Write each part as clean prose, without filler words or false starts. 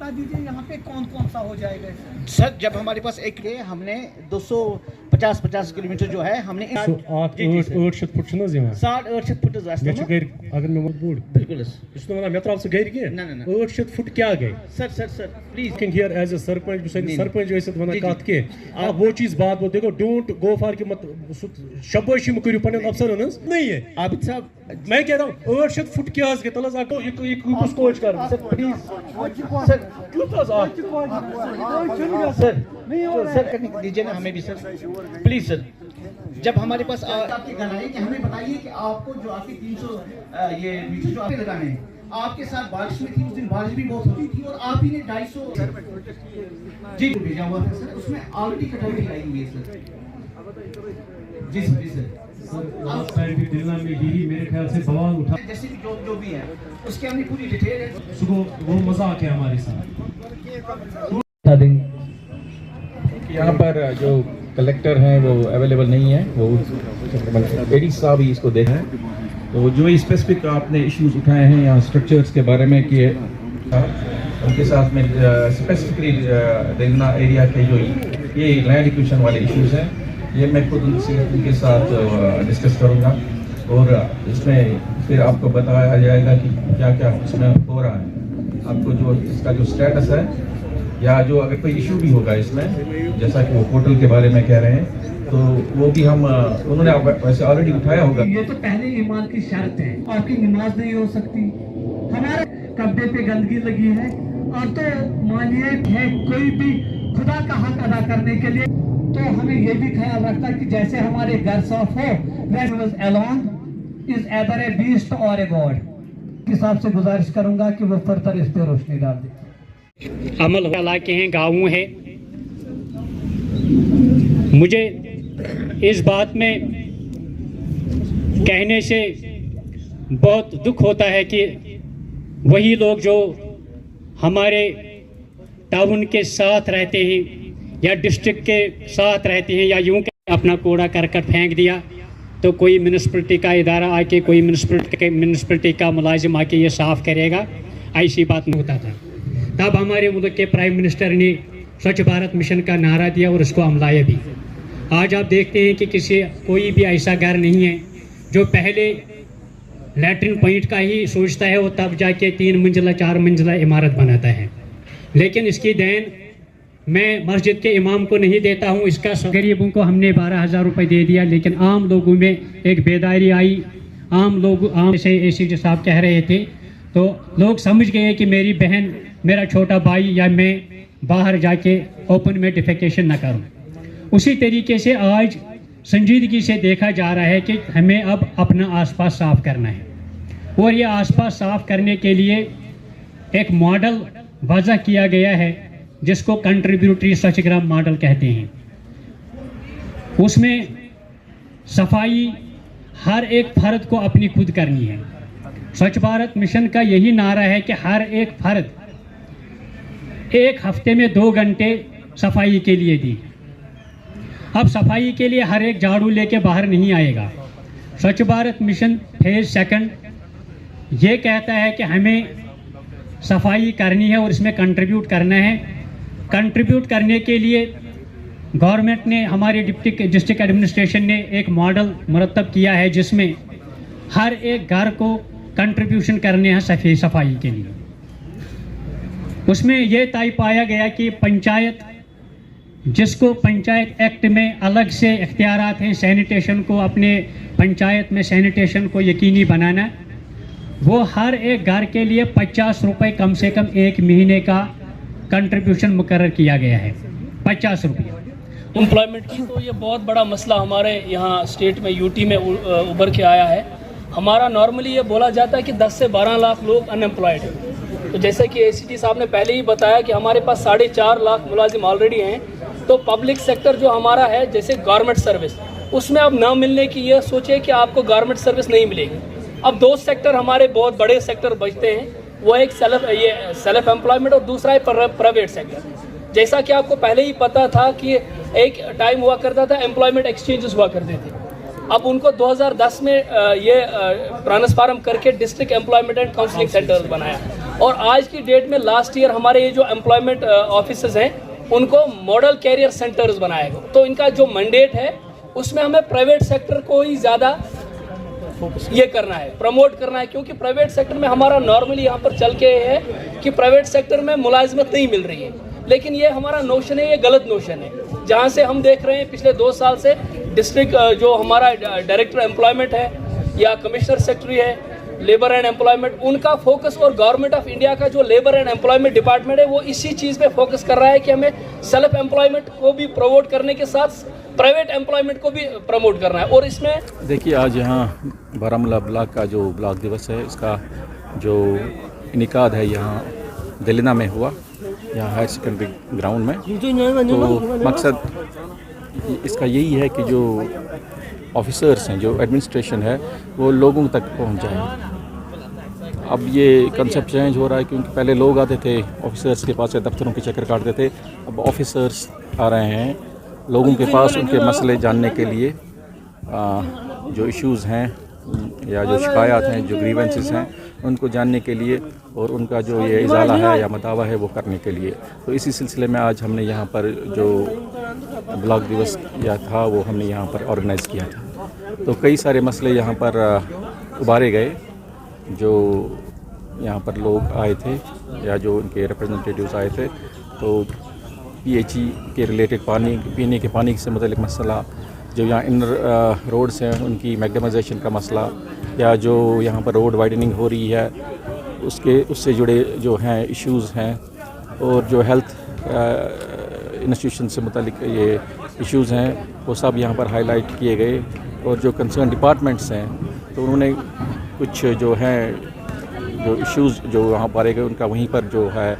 बता दीजिए यहाँ पे कौन कौन सा हो जाएगा सर? जब हमारे पास एक हमने 250 किलोमीटर जो है हमने 800 फुट 700-800 फुट मे अगर मे बोर्ड बिल्कुल मे त्रा सह गर ना 800 फुट क्या गए sir please here as a sarpanch sarpanch one कत के वो चीज बात वो देखो डोंट गो फॉर कि मत शबाशी करू पे अफसर नहीं है आबिद साहब मैं कह रहा हूँ 800 फुट क्या गए तल कोच कर सर करने दीजिए ना हमें भी सर, प्लीज सर। जब हमारे पास आपके गन आए कि हमें बताइए कि आपको जो आपके 300 ये मीटर जो आपके लगाने हैं, आपके साथ बारिश में थी, उस दिन बारिश भी बहुत होती थी और आप ही ने 250 जी भेजा हुआ था सर, उसमें ऑलरेडी कटौती आई हुई है सर। जी सर मेरे ख्याल से बवाल उठा जैसे भी जो भी है उसके हमने पूरी डिटेल है, सुबह वो मजाक है हमारे साथ। यहाँ पर जो कलेक्टर हैं वो अवेलेबल नहीं है, वो एडी साहब ही इसको देख रहे हैं। तो जो स्पेसिफिक आपने इश्यूज उठाए हैं यहाँ स्ट्रक्चर्स के बारे में कि उनके साथ में स्पेसिफिकली देगना एरिया के जो ये लैंड एक्विजिशन वाले इश्यूज हैं, ये मैं खुद उनके साथ डिस्कस करूँगा और इसमें फिर आपको बताया जाएगा कि क्या क्या इसमें हो रहा है। आपको जो इसका जो स्टेटस है या जो अगर कोई इशू भी होगा इसमें, जैसा कि वो पोर्टल के बारे में कह रहे हैं, तो वो भी हम उन्होंने वैसे ऑलरेडी उठाया होगा। ये तो पहले ईमान की शर्त है, आपकी नमाज नहीं हो सकती, हमारे कब्जे पे गंदगी लगी है, और तो मानिए है कोई भी खुदा का हक अदा करने के लिए तो हमें ये भी ख्याल रखता कि जैसे हमारे घर साफ हो, इज एदर ए बीस्ट और ए गॉड। हिसाब से गुजारिश करूंगा कि वो फर्दर इस पे रोशनी डाल दे। अमल इलाके हैं, गाँव हैं। मुझे इस बात में कहने से बहुत दुख होता है कि वही लोग जो हमारे टाउन के साथ रहते हैं या डिस्ट्रिक्ट के साथ रहते हैं या यूं अपना कूड़ा करकट फेंक दिया तो कोई म्यूनसिपलिटी का इदारा आके, कोई म्यूनसिपलिटी का मुलाजिम आके ये साफ़ करेगा, ऐसी बात नहीं होता था। तब हमारे मुल्क के प्राइम मिनिस्टर ने स्वच्छ भारत मिशन का नारा दिया और उसको अमलाया भी। आज आप देखते हैं कि कोई भी ऐसा घर नहीं है जो पहले लैट्रिन पॉइंट का ही सोचता है, वो तब जाके 3 मंजिला 4 मंजिला इमारत बनाता है। लेकिन इसकी देन मैं मस्जिद के इमाम को नहीं देता हूँ, इसका गरीबों को हमने 12,000 रुपये दे दिया। लेकिन आम लोगों में एक बेदारी आई, आम से ACG साहब कह रहे थे तो लोग समझ गए कि मेरी बहन, मेरा छोटा भाई या मैं बाहर जाके ओपन में डिफेकेशन ना करूं। उसी तरीके से आज संजीदगी से देखा जा रहा है कि हमें अब अपना आसपास साफ करना है, और ये आसपास साफ करने के लिए एक मॉडल वज़ा किया गया है जिसको कंट्रीब्यूटरी स्वच्छ ग्राम मॉडल कहते हैं। उसमें सफाई हर एक फर्द को अपनी खुद करनी है। स्वच्छ भारत मिशन का यही नारा है कि हर एक फर्द एक हफ्ते में 2 घंटे सफाई के लिए दी। अब सफाई के लिए हर एक झाड़ू लेके बाहर नहीं आएगा। स्वच्छ भारत मिशन फेज 2 ये कहता है कि हमें सफाई करनी है और इसमें कंट्रीब्यूट करना है। कंट्रीब्यूट करने के लिए गवर्नमेंट ने, हमारी डिस्ट्रिक्ट एडमिनिस्ट्रेशन ने एक मॉडल मुरतब किया है जिसमें हर एक घर को कंट्रीब्यूशन करने हैं सफाई के लिए। उसमें यह तय पाया गया कि पंचायत, जिसको पंचायत एक्ट में अलग से इख्तियारात हैं सैनिटेशन को, अपने पंचायत में सैनिटेशन को यकीनी बनाना, वो हर एक घर के लिए 50 रुपये कम से कम 1 महीने का कंट्रीब्यूशन मुकर्रर किया गया है, 50 रुपये। एम्प्लॉयमेंट की तो ये बहुत बड़ा मसला हमारे यहाँ स्टेट में, यूटी में उभर के आया है। हमारा नॉर्मली ये बोला जाता है कि 10 से 12 लाख लोग अनएम्प्लॉयड हैं। तो जैसे कि ACG साहब ने पहले ही बताया कि हमारे पास 4.5 लाख मुलाजिम ऑलरेडी हैं। तो पब्लिक सेक्टर जो हमारा है, जैसे गवर्नमेंट सर्विस, उसमें अब ना मिलने की ये सोचे कि आपको गवर्नमेंट सर्विस नहीं मिलेगी। अब 2 सेक्टर हमारे बहुत बड़े सेक्टर बचते हैं, वो एक सेल्फ एम्प्लॉयमेंट और दूसरा है प्राइवेट सेक्टर। जैसा कि आपको पहले ही पता था कि एक टाइम हुआ करता था एम्प्लॉयमेंट एक्सचेंजेस हुआ करते थे, अब उनको 2010 में ये ट्रांसफार्म करके district employment and counselling centres बनाया। اور آج کی ڈیٹ میں لاسٹ ایئر ہمارے یہ جو امپلائمنٹ آفیسز ہیں ان کو ماڈل کیریئر سینٹرز بنائے گئے. تو ان کا جو مینڈیٹ ہے اس میں ہمیں پرائیویٹ سیکٹر کو ہی زیادہ یہ کرنا ہے, پروموٹ کرنا ہے, کیونکہ پرائیویٹ سیکٹر میں ہمارا نارملی یہاں پر چل کے ہے کہ پرائیویٹ سیکٹر میں ملازمت نہیں مل رہی ہے, لیکن یہ ہمارا نوشن ہے, یہ غلط نوشن ہے. جہاں سے ہم دیکھ رہے ہیں پچھلے 2 سال سے ڈسٹرکٹ جو ہمارا ڈائریکٹر امپلائمنٹ ہے یا کمشنر سیکٹری ہے لیبر اینڈ امپلائمنٹ, ان کا فوکس اور گورنمنٹ آف انڈیا کا جو لیبر اینڈ امپلائمنٹ ڈپارٹمنٹ ہے وہ اسی چیز پہ فوکس کر رہا ہے کہ ہمیں سیلف امپلائمنٹ کو بھی پروموٹ کرنے کے ساتھ پرائیویٹ امپلائمنٹ کو بھی پروموٹ کرنا ہے. اور اس میں دیکھیے آج یہاں بارہمولہ بلاک کا جو بلاک دیوس ہے اس کا جو انعقاد ہے یہاں دلنا میں ہوا, یہاں ہائر سیکنڈری گراؤنڈ میں. تو مقصد اس کا یہی ہے کہ جو آفیسرس ہیں, جو ایڈمنسٹریشن ہے وہ لوگوں تک پہنچ جائے. اب یہ کنسیپٹ چینج ہو رہا ہے کیونکہ پہلے لوگ آتے تھے آفیسرس کے پاس, دفتروں کے چکر کاٹتے تھے. اب آفیسرس آ رہے ہیں لوگوں کے پاس ان کے مسئلے جاننے کے لیے, جو ایشوز ہیں یا جو شکایات ہیں, جو گریونسز ہیں ان کو جاننے کے لیے اور ان کا جو یہ ازالہ ہے یا مداوع ہے وہ کرنے کے لیے. تو اسی سلسلے میں آج ہم نے یہاں پر جو بلاک دیوس کیا تھا وہ ہم نے یہاں پر آرگنائز کیا تھا. تو کئی سارے مسئلے یہاں پر ابھارے گئے, جو یہاں پر لوگ آئے تھے یا جو ان کے ریپرزنٹیٹیوز آئے تھے. تو پی ایچ ای کے ریلیٹڈ پانی, پینے کے پانی سے متعلق مسئلہ, جو یہاں انر روڈس ہیں ان کی میگڈمائزیشن کا مسئلہ, یا جو یہاں پر روڈ وائڈننگ ہو رہی ہے اس سے جڑے جو ہیں ایشوز ہیں, اور جو ہیلتھ انسٹیٹیوشن سے متعلق یہ ایشوز ہیں وہ سب یہاں پر ہائی لائٹ کیے گئے. اور جو کنسرن ڈپارٹمنٹس ہیں تو انہوں نے کچھ جو ہیں جو ایشوز جو وہاں پارے گئے ان کا وہیں پر جو ہے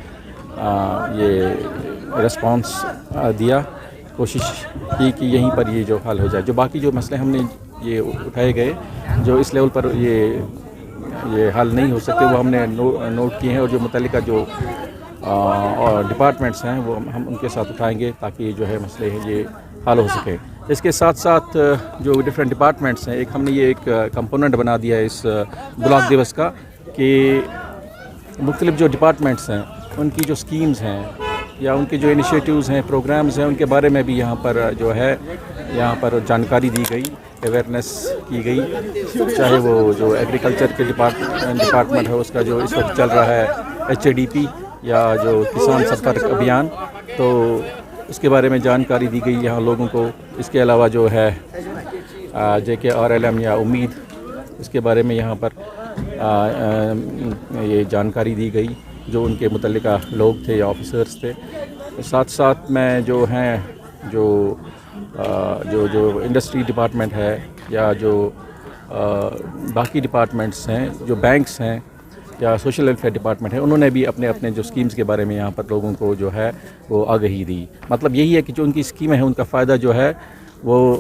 یہ رسپانس دیا, کوشش کی کہ یہیں پر یہ جو حل ہو جائے. جو باقی جو مسئلے ہم نے یہ اٹھائے گئے جو اس لیول پر یہ حل نہیں ہو سکتے وہ ہم نے نوٹ کیے ہیں, اور جو متعلقہ جو ڈپارٹمنٹس ہیں وہ ہم ان کے ساتھ اٹھائیں گے تاکہ جو ہے مسئلے ہیں یہ حل ہو سکے. اس کے ساتھ ساتھ جو ڈفرینٹ ڈپارٹمنٹس ہیں, ہم نے یہ ایک کمپوننٹ بنا دیا ہے اس بلاک دیوس کا کہ مختلف جو ڈپارٹمنٹس ہیں ان کی جو اسکیمز ہیں یا ان کے جو انیشیٹیوز ہیں, پروگرامز ہیں, ان کے بارے میں بھی یہاں پر جو ہے یہاں پر جانکاری دی گئی, اویئرنیس کی گئی. چاہے وہ جو ایگریکلچر کے ڈپارٹمنٹ ہے اس کا جو اس وقت چل رہا ہے HADP یا جو کسان سمپرک ابھیان, تو اس کے بارے میں جانکاری دی گئی یہاں لوگوں کو. اس کے علاوہ جو ہے JKRLM یا امید, اس کے بارے میں یہاں پر یہ جانکاری دی گئی جو ان کے متعلقہ لوگ تھے یا آفیسرس تھے. ساتھ ساتھ میں جو ہیں جو انڈسٹری ڈپارٹمنٹ ہے یا جو باقی ڈپارٹمنٹس ہیں, جو بینکس ہیں یا سوشل ویلفیئر ڈپارٹمنٹ ہے, انہوں نے بھی اپنے اپنے جو اسکیمز کے بارے میں یہاں پر لوگوں کو جو ہے وہ آگہی دی. مطلب یہی ہے کہ جو ان کی اسکیمیں ہیں ان کا فائدہ جو ہے وہ